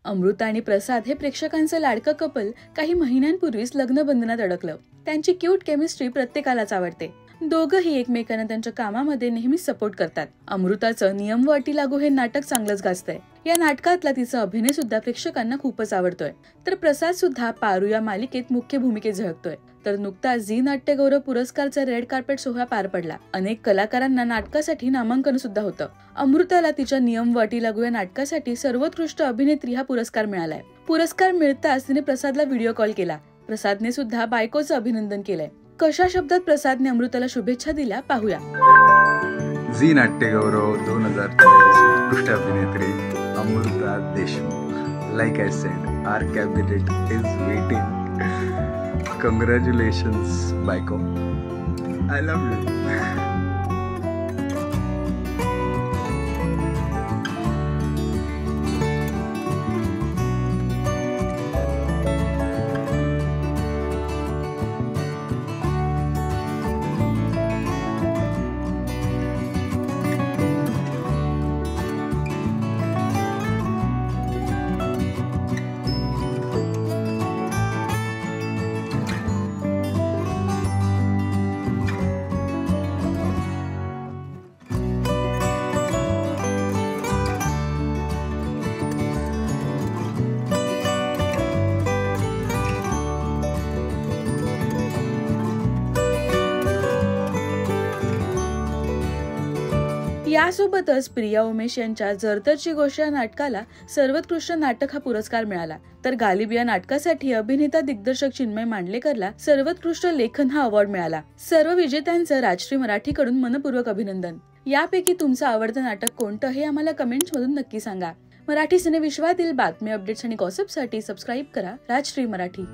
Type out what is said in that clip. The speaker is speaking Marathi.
अमृता आणि प्रसाद हे प्रेक्षकांचं लाडकं कपल काही महिन्यांपूर्वीच लग्नबंधनात अडकलं। त्यांची क्यूट केमिस्ट्री प्रत्येकालाच आवडते। दोघंही एकमेकांना त्यांच्या कामामध्ये नेहमीच सपोर्ट करतात। अमृताचं नियम व अटी लागू हे नाटक चांगलंच गाजतंय। या नाटकातला तिचा अभिनय सुद्धा प्रेक्षकांना खूपच आवडतोय। तर प्रसाद सुद्धा पारू या मालिकेत मुख्य भूमिकेत झळकतोय। तर नुकताच झी नाट्यगौरव पुरस्कारचा रेड कार्पेट सोहळा पार पडला। अनेक कलाकारांना नाटकासाठी नामांकन सुद्धा होतं। अमृताला तिच्या नियम व अटी लागू या नाटकासाठी सर्वोत्कृष्ट अभिनेत्री हा पुरस्कार मिळालाय। पुरस्कार मिळताच तिने प्रसादला व्हिडिओ कॉल केला। प्रसादने सुद्धा बायकोचं अभिनंदन केलंय। कशा शब्दात प्रसादने अमृताला शुभेच्छा दिल्या पाहूया। झी नाट्यगौरव 2023 उत्कृष्ट अभिनेत्री Amruta Deshmukh. Like I said, our cabinet is waiting. Congratulations, Baiko. I love you. यासोबतच प्रिया उमेश यांच्या जरतरची गोष्ट या नाटकाला सर्वोत्कृष्ट नाटक हा पुरस्कार मिळाला। तर गालिब या नाटकासाठी अभिनेता दिग्दर्शक चिन्मय मांडलेकरला सर्वोत्कृष्ट लेखन हा अवॉर्ड मिळाला। सर्व विजेत्यांचं राजश्री मराठीकडून मनपूर्वक अभिनंदन। यापैकी तुमचं आवडतं नाटक कोणतं हे आम्हाला कमेंट्स मधून नक्की सांगा। मराठी सिनेविश्वातील बातमी, अपडेट्स आणि गॉसिपसाठी सबस्क्राईब करा राजश्री मराठी।